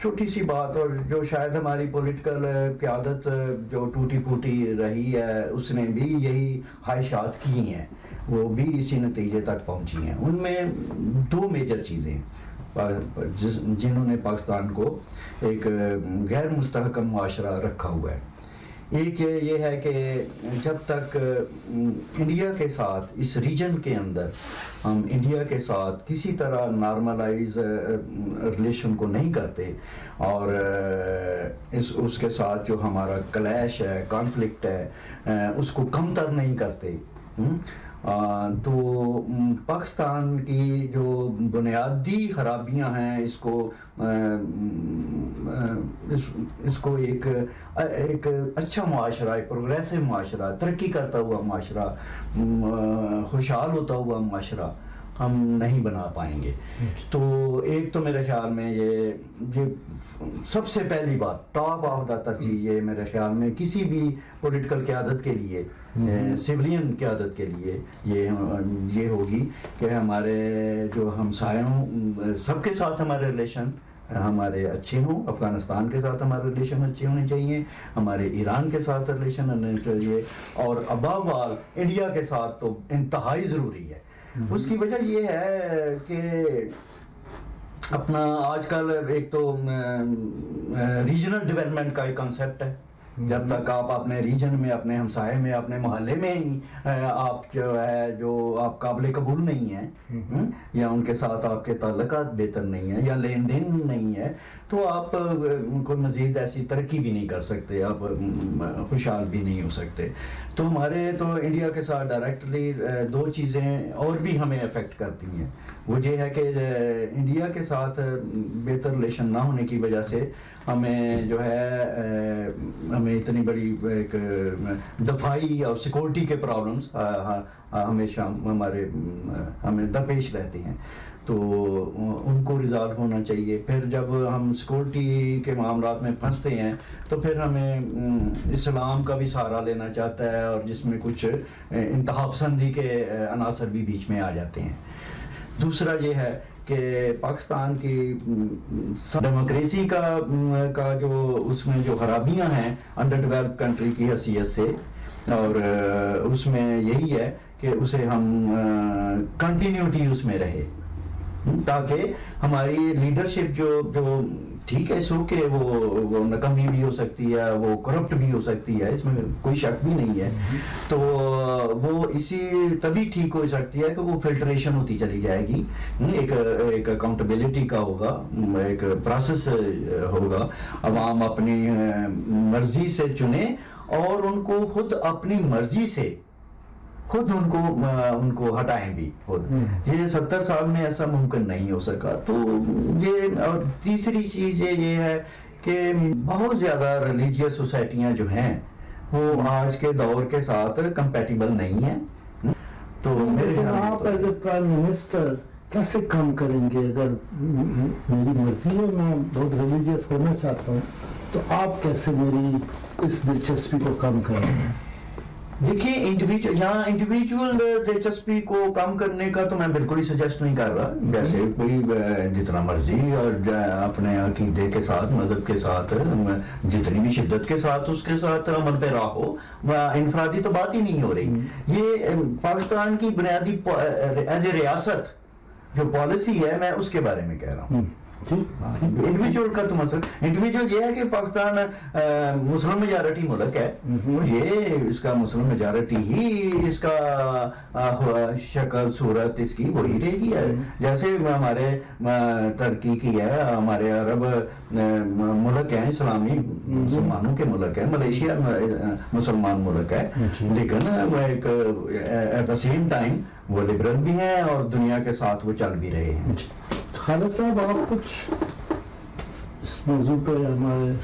چھوٹی سی بات، اور جو شاید ہماری پولیٹیکل قیادت جو ٹوٹی پھوٹی رہی ہے اس نے بھی یہی خواہشات کی ہیں، وہ بھی اسی نتیجے تک پہنچی ہیں۔ ان میں دو میجر چیزیں جنہوں نے پاکستان کو ایک غیر مستحکم معاشرہ رکھا ہوا ہے۔ ایک یہ ہے کہ جب تک انڈیا کے ساتھ اس ریجن کے اندر ہم انڈیا کے ساتھ کسی طرح نارملائز ریلیشن کو نہیں کرتے اور اس کے ساتھ جو ہمارا کلیش ہے، کانفلکٹ ہے، اس کو کم تر نہیں کرتے، تو پاکستان کی جو بنیادی خرابیاں ہیں اس کو ایک اچھا معاشرہ، ایک پروگریسو معاشرہ، ترقی کرتا ہوا معاشرہ، خوشحال ہوتا ہوا معاشرہ ہم نہیں بنا پائیں گے۔ تو ایک تو میرے خیال میں یہ سب سے پہلی بات، ٹاپ آف دا ترجیح یہ میرے خیال میں کسی بھی پولیٹیکل قیادت کے لیے، سویلین قیادت کے لیے یہ ہوگی کہ ہمارے جو ہمسایوں سب کے ساتھ ہمارے ریلیشن ہمارے اچھے ہوں، افغانستان کے ساتھ ہمارے ریلیشن اچھے ہونے چاہیے، ہمارے ایران کے ساتھ ریلیشن ہونے چاہیے، اور ابو آل انڈیا کے ساتھ تو انتہائی ضروری ہے۔ اس کی وجہ یہ ہے کہ اپنا آج کل ایک تو ریجنل ڈیولپمنٹ کا ایک کنسیپٹ ہے، جب تک آپ اپنے ریجن میں، اپنے ہمسائے میں، اپنے محلے میں آپ جو ہے جو آپ قابل قبول نہیں ہیں، یا ان کے ساتھ آپ کے تعلقات بہتر نہیں ہیں، یا لین دین نہیں ہے، تو آپ کو مزید ایسی ترقی بھی نہیں کر سکتے، آپ خوشحال بھی نہیں ہو سکتے۔ تو ہمارے تو انڈیا کے ساتھ ڈائریکٹلی دو چیزیں اور بھی ہمیں افیکٹ کرتی ہیں، وہ یہ ہے کہ انڈیا کے ساتھ بہتر ریلیشن نہ ہونے کی وجہ سے ہمیں جو ہے ہمیں اتنی بڑی ایک دفاعی اور سیکورٹی کے پرابلمس ہمیشہ ہمیں درپیش رہتے ہیں، تو ان کو ریزالو ہونا چاہیے۔ پھر جب ہم سیکورٹی کے معاملات میں پھنستے ہیں تو پھر ہمیں اسلام کا بھی سہارا لینا چاہتا ہے، اور جس میں کچھ انتہا پسندی کے عناصر بھی بیچ میں آ جاتے ہیں۔ دوسرا یہ ہے کہ پاکستان کی ڈیموکریسی کا جو اس میں جو خرابیاں ہیں انڈر ڈیولپ کنٹری کی حیثیت سے، اور اس میں یہی ہے کہ اسے ہم کنٹینیوٹی اس میں رہے، تاکہ ہماری لیڈرشپ جو ٹھیک ہے سو کہ وہ ناکامی بھی ہو سکتی ہے، وہ کرپٹ بھی ہو سکتی ہے، اس میں کوئی شک بھی نہیں ہے، تو وہ اسی تبھی ٹھیک ہو سکتی ہے کہ وہ فلٹریشن ہوتی چلی جائے گی، ایک اکاؤنٹیبلٹی کا ہوگا، ایک پروسیس ہوگا، عوام اپنی مرضی سے چنے اور ان کو خود اپنی مرضی سے خود ان کو ہٹائیں بھی خود۔ یہ 70 سال میں ایسا ممکن نہیں ہو سکا۔ تو یہ، اور تیسری چیز یہ ہے کہ بہت زیادہ ریلیجیس سوسائٹیاں جو ہیں وہ آج کے دور کے ساتھ کمپیٹیبل نہیں ہیں، تو آپ ایز اے پرائم منسٹر کیسے کام کریں گے؟ اگر میری مرضی ہے، میں بہت ریلیجیس ہونا چاہتا ہوں، تو آپ کیسے میری اس دلچسپی کو کم کریں گے؟ دیکھیے انڈیویجول دلچسپی کو کم کرنے کا تو میں بالکل ہی سجیسٹ نہیں کر رہا، جیسے کوئی جتنا مرضی اور اپنے عقیدے کے ساتھ، مذہب کے ساتھ، جتنی بھی شدت کے ساتھ اس کے ساتھ عمل پیرا ہو، انفرادی تو بات ہی نہیں ہو رہی۔ یہ پاکستان کی بنیادی ایز اے ریاست جو پالیسی ہے، میں اس کے بارے میں کہہ رہا ہوں۔ انڈیویجول کا تو مسئلہ، انڈیویجول یہ ہے کہ پاکستان مسلم میجارٹی ملک ہے، یہ اس کا مسلم میجارٹی ہی اس کا شکل صورت اس کی وہی رہے گی، جیسے ہمارے ترکی کی ہے، ہمارے عرب ملک ہیں، اسلامی مسلمانوں کے ملک ہے، ملیشیا مسلمان ملک ہے، لیکن ایک ایٹ دا سیم ٹائم وہ لبرل بھی ہیں اور دنیا کے ساتھ وہ چل بھی رہے ہیں۔ خالد صاحب، آپ کچھ اس موضوع پہ ہمارے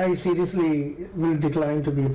I seriously will decline to be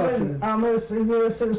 possible.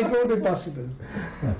It won't be possible.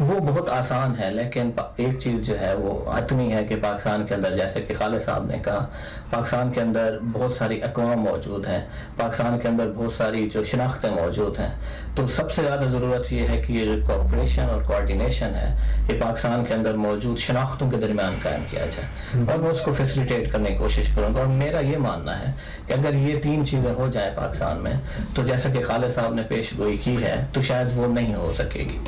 وہ بہت آسان ہے، لیکن ایک چیز جو ہے وہ اتنی ہے کہ پاکستان کے اندر، جیسے کہ خالد صاحب نے کہا، پاکستان کے اندر بہت ساری اقوام موجود ہیں، پاکستان کے اندر بہت ساری جو شناختیں موجود ہیں، تو سب سے زیادہ ضرورت یہ ہے کہ یہ جو کوآپریشن اور کوآرڈینیشن ہے یہ پاکستان کے اندر موجود شناختوں کے درمیان قائم کیا جائے، اور میں اس کو فیسیلیٹیٹ کرنے کی کوشش کروں گا. اور میرا یہ ماننا ہے کہ اگر یہ 3 چیزیں ہو جائیں پاکستان میں، تو جیسا کہ خالد صاحب نے پیش گوئی کی ہے تو شاید وہ نہیں ہو سکے گی.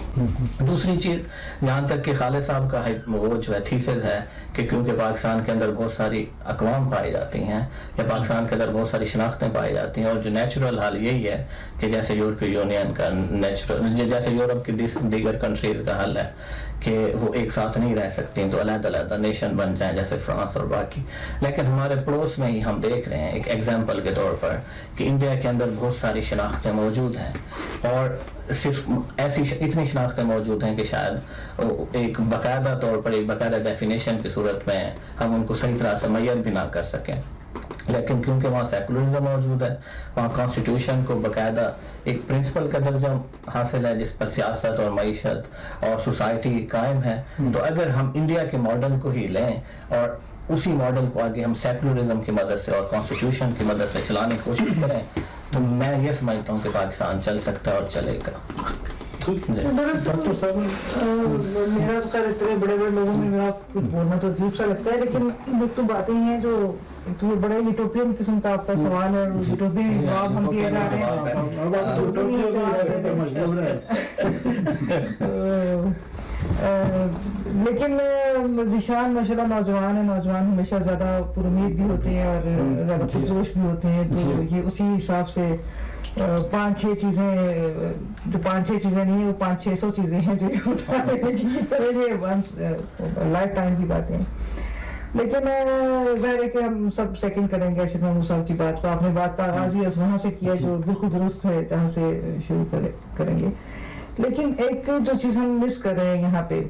دوسری چیز، جہاں تک کہ خالد صاحب کا وہ جو ہے تھیسز ہے کہ کیونکہ پاکستان کے اندر بہت ساری اقوام پائی جاتی ہیں یا پاکستان کے اندر بہت ساری شناختیں پائی جاتی ہیں، اور جو نیچرل حال یہی ہے کہ جیسے یورپی یونین کا نیچرل، جیسے یورپ کی دیگر کنٹریز کا حل ہے کہ وہ ایک ساتھ نہیں رہ سکتی تو علیحدہ علیحدہ نیشن بن جائیں جیسے فرانس اور باقی. لیکن ہمارے پڑوس میں ہی ہم دیکھ رہے ہیں ایک ایگزامپل کے طور پر کہ انڈیا کے اندر بہت ساری شناختیں موجود ہیں، اور صرف ایسی اتنی شناختیں موجود ہیں کہ شاید ایک باقاعدہ طور پر ایک باقاعدہ ڈیفینیشن کی صورت میں ہم ان کو صحیح طرح سے معیار بھی نہ کر سکیں. لیکن کیونکہ وہاں سیکولرزم موجود ہے، وہاں کانسٹیٹیوشن کو باقاعدہ ایک پرنسپل کا درجہ حاصل ہے جس پر سیاست اور معیشت اور سوسائٹی قائم ہے، تو اگر ہم انڈیا کے ماڈل کو ہی لیں اور اسی ماڈل کو آگے ہم سیکولرزم کی مدد سے اور کانسٹیٹیوشن کی مدد سے چلانے کی کوشش کریں تو میں یہ سمجھتا ہوں کہ پاکستان چل سکتا ہے اور چلے گا. ڈاکٹر صاحب میرا تو خیر اتنے بڑے بڑے لوگوں میں میرا کچھ بولنا تو عجیب سا لگتا ہے، لیکن ایک تو باتیں ہیں جو ایک تو بڑے یوٹوپین قسم کا آپ کا سوال ہے، یوٹوپین جواب ہم دیے جا رہے ہیں. لیکن ذیشان ماشاء اللہ نوجوان ہیں، نوجوان ہمیشہ زیادہ پر امید بھی ہوتے ہیں اور زیادہ پرجوش بھی ہوتے ہیں، تو یہ اسی حساب سے 5-6 چیزیں جو 5-6 چیزیں نہیں ہیں وہ 500-600 چیزیں ہیں جو لائف ٹائم کی باتیں ہیں. لیکن ظاہر ہے کہ ہم سب سیکنڈ کریں گے ارشد محمود صاحب کی بات کو. آپ نے بات کا آغاز ہی وہاں سے کیا جو بالکل درست ہے، جہاں سے شروع کریں گے. لیکن ایک جو چیز ہم مس کر رہے ہیں یہاں پہ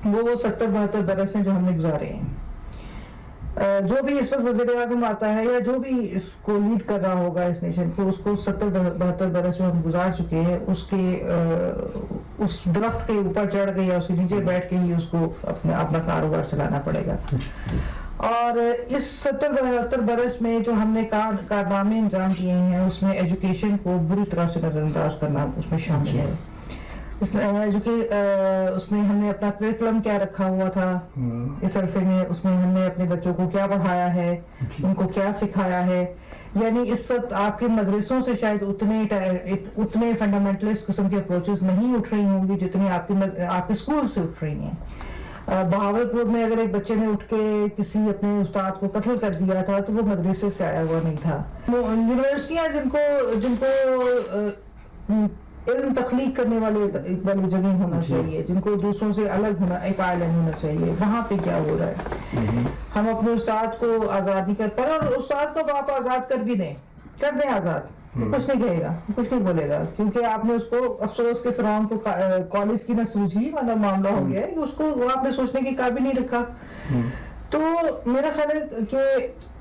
وہ 70-72 برس ہیں جو ہم نے گزارے ہیں. جو بھی اس وقت وزیر اعظم آتا ہے یا جو بھی اس کو لیڈ کر رہا ہوگا اس نیشن کو، اس کو 70-72 برس جو ہم گزار چکے ہیں اس کے اس درخت کے اوپر چڑھ کے یا اس کے نیچے بیٹھ کے ہی اس کو اپنا کاروبار چلانا پڑے گا. اور اس 70-72 برس میں جو ہم نے کارنامے انجام کیے ہیں اس میں ایجوکیشن کو بری طرح سے نظر انداز کرنا اس میں شامل ہے. اس میں ہم نے اپنا کریکولم کیا رکھا ہوا تھا اس عرصے میں، اس میں ہم نے اپنے بچوں کو کیا پڑھایا ہے، ان کو کیا سکھایا ہے. یعنی اس وقت آپ کے مدرسوں سے شاید اتنے فنڈامنٹلسٹ قسم کے اپروچز نہیں اٹھ رہی ہوں گی جتنی آپ کے اسکول سے اٹھ رہی ہیں. بہاولپور میں اگر ایک بچے نے اٹھ کے کسی اپنے استاد کو قتل کر دیا تھا تو وہ مدرسے سے آیا ہوا نہیں تھا. یونیورسٹیاں جن کو علم تخلیق کرنے والی جگہ ہونا چاہیے، جن کو دوسروں سے الگ ہونا، ایک آئلینڈ ہونا چاہیے، وہاں پہ کیا ہو رہا ہے؟ ہم اپنے استاد کو آزاد نہیں کر پا رہے، اور استاد کو آپ آزاد کر بھی دیں، کر دیں آزاد، کچھ نہیں کہے گا، کچھ نہیں بولے گا، کیونکہ آپ نے اس کو افسوس کے فرعون کو کالج کی نہ سوجی والا معاملہ ہو گیا ہے کہ اس کو وہ آپ نے سوچنے کے قابل نہیں رکھا. تو میرا خیال ہے کہ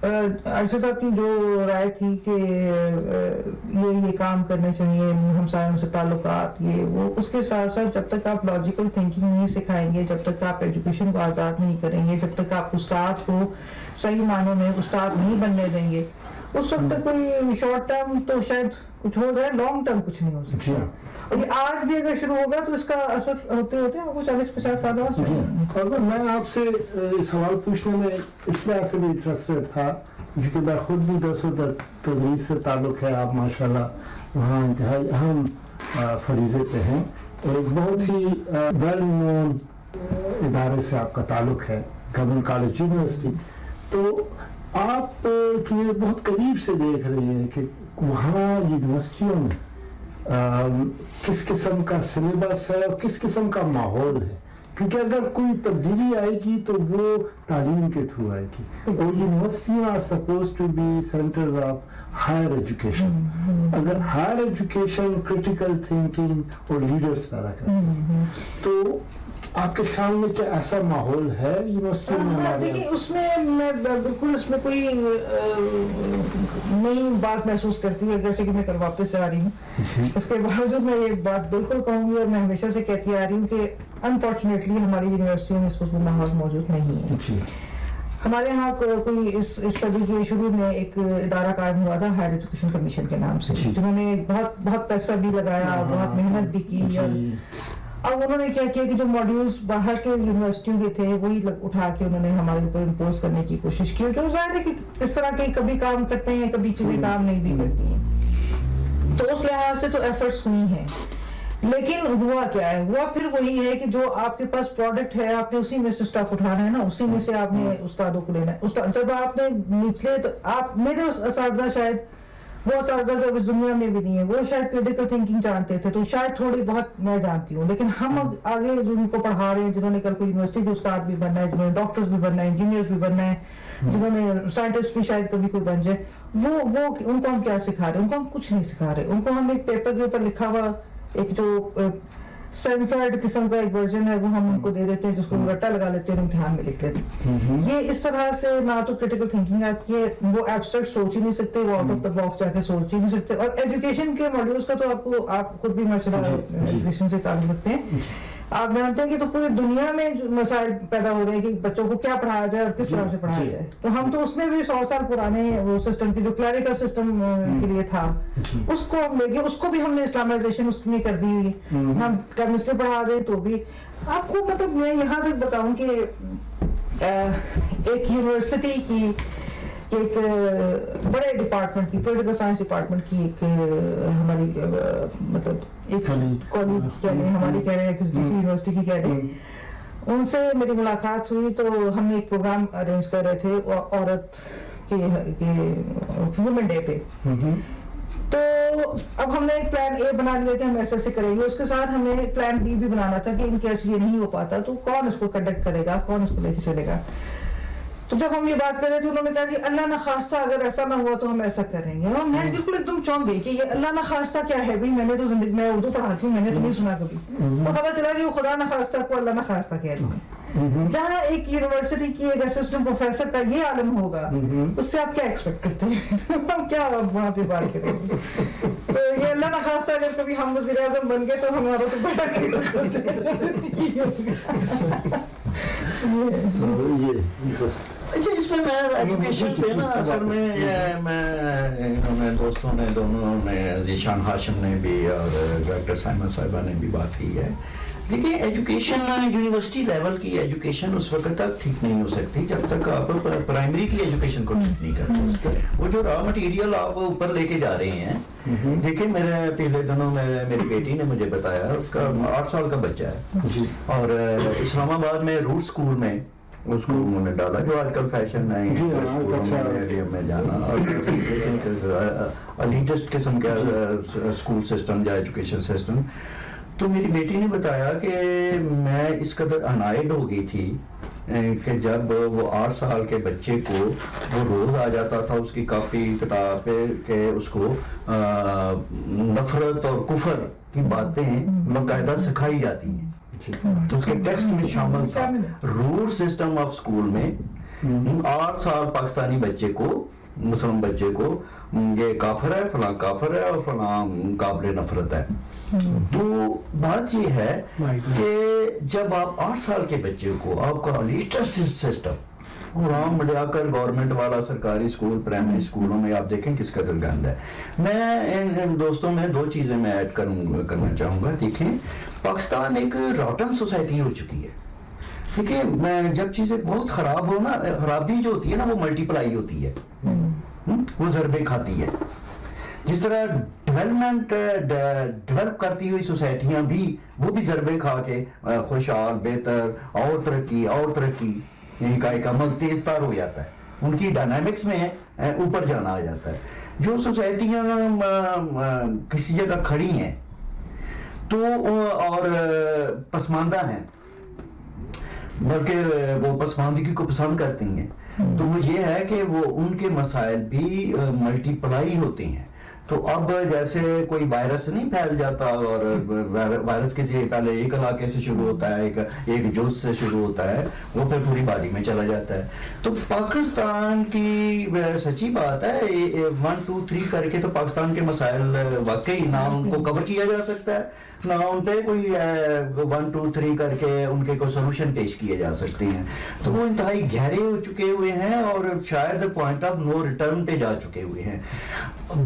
ارشد صاحب کی جو رائے تھی کہ یہ کام کرنے چاہیے، ہمسایوں سے تعلقات، یہ وہ، اس کے ساتھ ساتھ جب تک آپ لاجیکل تھنکنگ نہیں سکھائیں گے، جب تک آپ ایجوکیشن کو آزاد نہیں کریں گے، جب تک آپ استاد کو صحیح معنوں میں استاد نہیں بننے دیں گے، اس وقت تک کوئی شارٹ ٹرم تو شاید کچھ ہو جائے، لانگ ٹرم کچھ نہیں ہو سکتا. اور یہ آج بھی اگر شروع ہوگا تو اس کا اثر ہوتے ہوتے آپ کو 40-50 سال اور چاہیے. اور میں آپ سے سوال پوچھنے میں اس لحاظ سے بھی انٹرسٹڈ تھا کیونکہ میں خود بھی درس و تدریس سے تعلق ہے. آپ ماشاءاللہ وہاں انتہائی اہم فریضے پہ ہیں. ایک بہت ہی ویل نون ادارے سے آپ کا تعلق ہے، گورنمنٹ کالج یونیورسٹی. تو آپ یہ بہت قریب سے دیکھ رہے ہیں کہ وہاں یونیورسٹیوں میں کس قسم کا سلیبس ہے اور کس قسم کا ماحول ہے، کیونکہ اگر کوئی تبدیلی آئے گی تو وہ تعلیم کے تھرو آئے گی. اور یونیورسٹیاں are suppose to be centres of higher education. اگر ہائر ایجوکیشن کریٹیکل تھنکنگ اور لیڈرز پیدا کرتی ہے تو آپ کے خیال میں کیا ایسا ماحول ہے یونیورسٹی میں ہمارے؟ دیکھیے اس میں میں بالکل اس میں کوئی نئی بات محسوس کرتی ہے، جیسے کہ میں کل واپس سے آ رہی ہوں، اس کے باوجود میں یہ بات بالکل کہوں گی اور میں ہمیشہ سے کہتی آ رہی ہوں کہ انفارچونیٹلی ہماری یونیورسٹیوں میں اس وقت وہ ماحول موجود نہیں ہے. ہمارے یہاں کوئی اس صدی کے شروع میں ایک ادارہ قائم ہوا تھا ہائر ایجوکیشن کمیشن کے نام سے، جنہوں نے بہت پیسہ بھی لگایا، بہت محنت بھی کی، اور اب انہوں نے کیا کیا کہ جو ماڈیولز باہر کے یونیورسٹیوں کے تھے وہی اٹھا کے انہوں نے ہمارے اوپر امپوز کرنے کی کوشش کی، جو ظاہر ہے کہ اس طرح کے کبھی کام کرتے ہیں، کبھی چیزیں کام نہیں بھی کرتی ہیں. تو اس لحاظ سے تو ایفرٹس ہوئی ہیں، لیکن ہوا کیا ہے؟ ہوا پھر وہی ہے کہ جو آپ کے پاس پروڈکٹ ہے آپ نے اسی میں سے سٹاف اٹھانا ہے نا، اسی میں سے آپ نے استادوں کو لینا ہے. جب آپ نے نچلے تو آپ میرے اساتذہ شاید وہ اساتذہ جو اس دنیا میں بھی نہیں ہے وہ شاید کریٹیکل تھنکنگ جانتے تھے، تو شاید تھوڑی بہت میں جانتی ہوں، لیکن ہم آگے جن کو پڑھا رہے ہیں، جنہوں نے کل کو یونیورسٹی کے استاد بھی بننا ہے، جنہوں نے ڈاکٹرز بھی بننا ہے، انجینئرز بھی بننا ہے، جنہوں نے سائنٹسٹ بھی شاید کبھی کوئی بن جائے، وہ ان کو ہم کیا سکھا رہے ہیں؟ ان کو ہم کچھ نہیں سکھا رہے. ان کو ہم ایک پیپر کے اوپر لکھا ہوا ایک جو سینسرڈ قسم کا ایک ورژن ہے وہ ہم ان کو دے دیتے ہیں، جس کو رٹا لگا لیتے ہیں، امتحان میں لکھ لیتے ہیں. یہ اس طرح سے نہ تو کریٹیکل تھنکنگ آتی ہے، وہ ایبسٹریکٹ سوچ ہی نہیں سکتے، وہ آؤٹ آف دا باکس جا کے سوچ ہی نہیں سکتے. اور ایجوکیشن کے ماڈیولز کا تو آپ خود بھی ماشاء اللہ ایجوکیشن سے تعلق رکھتے ہیں، آپ جانتے ہیں کہ تو پوری دنیا میں جو مسائل پیدا ہو رہے ہیں کہ بچوں کو کیا پڑھایا جائے اور کس طرح سے پڑھایا جائے. تو ہم تو اس میں بھی 100 سال پرانے وہ سسٹم کی جو کلیریکل سسٹم کے لیے تھا اس کو ہم لے کے اس کو بھی ہم نے اسلامائزیشن اس میں کر دی ہوئی. ہم کیمسٹری پڑھا دیں تو بھی آپ کو مطلب میں یہاں تک بتاؤں کہ ایک یونیورسٹی کی ایک بڑے ڈپارٹمنٹ کی پولیٹیکل سائنس ڈپارٹمنٹ کی ایک ہماری مطلب ایک کالج کہہ رہے ہیں، ہماری کہہ رہے ہیں کسی دوسری یونیورسٹی کی کہہ رہے ہیں، ان سے میری ملاقات ہوئی تو ہم نے ایک پروگرام ارینج کر رہے تھے عورت کے وومن ڈے پہ. تو اب ہم نے ایک پلان اے بنا لیا کہ ہم ایسے ایسے کریں گے، اس کے ساتھ ہمیں پلان بی بھی بنانا تھا کہ ان کیس یہ نہیں ہو پاتا تو کون اس کو کنڈکٹ کرے گا، کون اس کو لے کے چلے گا. تو جب ہم یہ بات کر رہے تھے انہوں نے کہا جی اللہ نہ خواستہ اگر ایسا نہ ہوا تو ہم ایسا کریں گے. اور میں بالکل ایک دم چونک گئی کہ یہ اللہ نہ خواستہ کیا ہے بھائی، میں نے تو زندگی میں اردو پڑھاتی ہوں، میں نے تو نہیں سنا کبھی. تو پتا چلا کہ وہ خدا نہ خواستہ کو اللہ نہ خواستہ کہہ رہی ہیں. جہاں ایک یونیورسٹی کی ایک اسسٹنٹ پروفیسر کا یہ عالم ہوگا اس سے آپ کیا ایکسپیکٹ کرتے ہیں؟ ہم کیا وہاں پہ بات کریں گے؟ تو یہ اللہ نہ خواستہ اگر کبھی ہم وزیر اعظم بن گئے تو ہمارا تو بڑا اچھا. اس میں ایجوکیشن پہ نا اصل میں دوستوں نے دونوں نے ذیشان ہاشم نے بھی اور ڈاکٹر سائمہ صاحبہ نے بھی بات کی ہے. دیکھیں ایجوکیشن یونیورسٹی لیول کی ایجوکیشن اس وقت تک ٹھیک نہیں ہو سکتی جب تک آپ پرائمری کی ایجوکیشن کو ٹھیک نہیں کرتے. وہ جو را مٹیریل آپ اوپر لے کے جا رہے ہیں، دیکھیں میرے پہلے دنوں میں میری بیٹی نے مجھے بتایا، اس کا 8 سال کا بچہ ہے اور اسلام آباد میں روٹ اسکول میں اس کو انہوں نے ڈالا جو آج کل فیشن ہے میں جانا، لیٹسٹ قسم کا اسکول سسٹم یا ایجوکیشن سسٹم. تو میری بیٹی نے بتایا کہ میں اس قدر انائڈ ہو گئی تھی کہ جب وہ 8 سال کے بچے کو وہ روز آ جاتا تھا اس کی کاپی کتاب پہ کہ اس کو نفرت اور کفر کی باتیں باقاعدہ سکھائی جاتی ہیں، اس کے ٹیکسٹ میں شامل تھا. روٹ سسٹم آف اسکول میں 8 سال پاکستانی بچے کو، مسلم بچے کو یہ کافر ہے، فلاں کافر ہے اور فلاں قابل نفرت ہے. تو بات یہ ہے کہ جب آپ 8 سال کے بچے کو آپ کا لیٹسٹ سسٹم اور عام مڈیا کر گورنمنٹ والا سرکاری اسکول پرائمری اسکولوں میں آپ دیکھیں کس قدر گند ہے. میں ان دوستوں میں 2 چیزیں میں ایڈ کرنا چاہوں گا. دیکھیں پاکستان ایک راٹن سوسائٹی ہو چکی ہے. دیکھیں میں جب چیزیں بہت خراب ہو نا، خرابی جو ہوتی ہے نا وہ ملٹی پلائی ہوتی ہے، وہ ضربے کھاتی ہے. جس طرح ڈیولپ کرتی ہوئی سوسائٹیاں بھی وہ بھی ضربے کھا کے خوشحال، بہتر، اور ترقی کا عمل تیز تار ہو جاتا ہے، ان کی ڈائنامکس میں اوپر جانا آ جاتا ہے. جو سوسائٹیاں کسی جگہ کھڑی ہیں تو اور پسماندہ ہیں، بلکہ وہ پسماندگی کو پسند کرتی ہیں، تو وہ یہ ہے کہ وہ ان کے مسائل بھی ملٹی پلائی ہوتے ہیں. تو اب جیسے کوئی وائرس نہیں پھیل جاتا، اور وائرس کسی پہلے ایک علاقے سے شروع ہوتا ہے، ایک جز سے شروع ہوتا ہے، وہ پھر پوری باڈی میں چلا جاتا ہے. تو پاکستان کی سچی بات ہے 1 2 3 کر کے تو پاکستان کے مسائل واقعی نہ ان کو کور کیا جا سکتا ہے، نہ ان پہ کوئی 1 2 3 کر کے ان کے کوئی سولوشن پیش کیے جا سکتے ہیں. تو وہ انتہائی گہرے ہو چکے ہوئے ہیں اور شاید پوائنٹ آف نو ریٹرن پہ جا چکے ہوئے ہیں.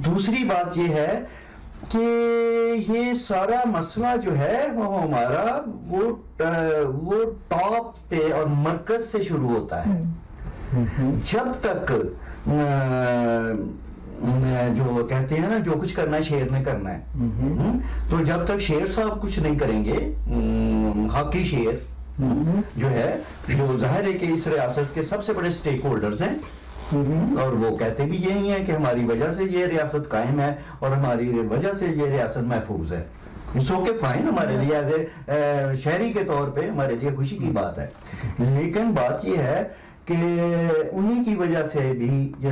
دوسری بات یہ ہے کہ یہ سارا مسئلہ جو ہے وہ ہمارا وہ ٹاپ پہ اور مرکز سے شروع ہوتا ہے. جب تک جو کہتے ہیں نا جو کچھ کرنا ہے شیر نے کرنا ہے، تو جب تک شیر صاحب کچھ نہیں کریں گے، حقی شیر جو ہے، جو ظاہر ہے کہ اس ریاست کے سب سے بڑے سٹیک ہولڈرز ہیں، اور وہ کہتے بھی یہی ہیں کہ ہماری وجہ سے یہ ریاست قائم ہے اور ہماری وجہ سے یہ ریاست محفوظ ہے. سو کے فائن، ہمارے لیے ایز اے شہری کے طور پہ ہمارے لیے خوشی کی بات ہے. لیکن بات یہ ہے کہ انہی کی وجہ سے بھی یہ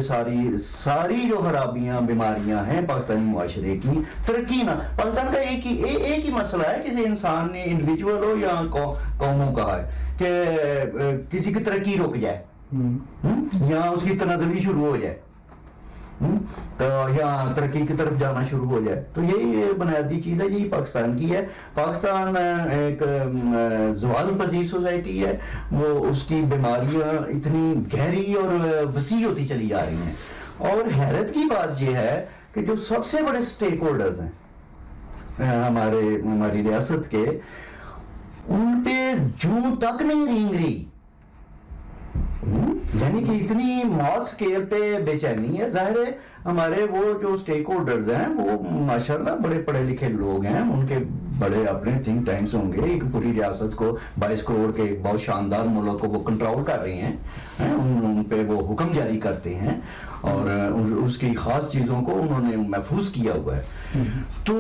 ساری جو خرابیاں بیماریاں ہیں پاکستانی معاشرے کی، ترقی نہ، پاکستان کا ایک ہی مسئلہ ہے، کسی انسان نے انڈیویجول ہو یا قوموں کا ہے، کہ کسی کی ترقی رک جائے یا اس کی تنزلی شروع ہو جائے، تو یا ترقی کی طرف جانا شروع ہو جائے. تو یہی بنیادی چیز ہے، یہی پاکستان کی ہے. پاکستان ایک زوال پذیر سوسائٹی ہے، وہ اس کی بیماریاں اتنی گہری اور وسیع ہوتی چلی جا رہی ہیں. اور حیرت کی بات یہ ہے کہ جو سب سے بڑے سٹیک ہولڈرز ہیں ہماری ریاست کے، ان پہ جوں تک نہیں رینگ رہی، یعنی کہ اتنی ماس اسکیل پہ بے چینی ہے. ظاہر ہے ہمارے وہ جو سٹیک ہولڈرز ہیں وہ ماشاءاللہ بڑے پڑھے لکھے لوگ ہیں، ان کے بڑے اپنے تھنک ٹینکس ہوں گے. ایک پوری ریاست کو 22 کروڑ کے ایک بہت شاندار ملک کو وہ کنٹرول کر رہے ہیں، ان پہ وہ حکم جاری کرتے ہیں اور اس کی خاص چیزوں کو انہوں نے محفوظ کیا ہوا ہے. تو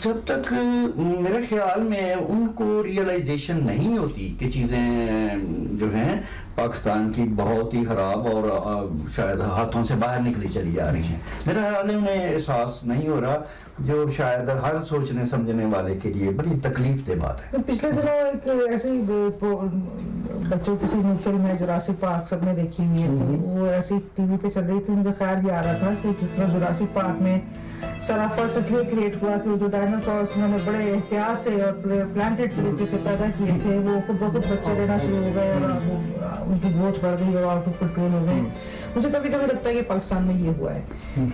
جب تک میرے خیال میں ان کو ریئلائزیشن نہیں ہوتی کہ چیزیں جو ہیں پاکستان کی بہت ہی خراب اور شاید ہاتھوں سے باہر نکلی چلی جا رہی ہیں، میرا خیال ہے انہیں احساس نہیں ہو رہا، جو شاید ہر سوچنے سمجھنے والے کے لیے بڑی تکلیف دہ بات ہے. پچھلے دنوں ایک ایسی بچوں کی فلم ہے جراسک پارک، سب نے دیکھی ہوئی ہے، تو وہ ایسی ٹی وی پہ چل رہی تھی. مجھے خیال یہ آ رہا تھا کہ جس طرح جراسک پارک میں سرافس اس لیے کریٹ ہوا کہ جو ڈائناسورس انہوں نے بڑے احتیاط سے اور پلانٹڈ طریقے سے پیدا کیے تھے، وہ خود بخود بچے دینا شروع ہو گئے اور ان کی گروتھ بڑھ گئی اور آؤٹ آف کنٹرول ہو گئی. مجھے کبھی کبھی لگتا ہے کہ پاکستان میں یہ ہوا ہے،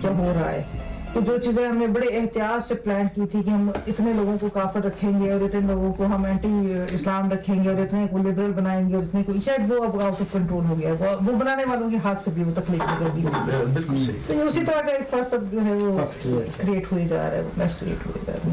کیا ہو رہا ہے کہ جو چیزیں ہم نے بڑے احتیاط سے پلان کی تھی کہ ہم اتنے لوگوں کو کافر رکھیں گے اور اتنے لوگوں کو ہم اینٹی اسلام رکھیں گے اور اتنے کو لبرل بنائیں گے اور اتنے کو، شاید وہ اب آؤٹ آف کنٹرول ہو گیا. وہ بنانے والوں کے ہاتھ سے بھی وہ تخلیق کر دی ہوئی ہے. تو اسی طرح کا ایک فرسٹ جو ہے وہ کریٹ ہوئے جا رہا ہے، وہ میس کریٹ ہوئے جا رہا ہے.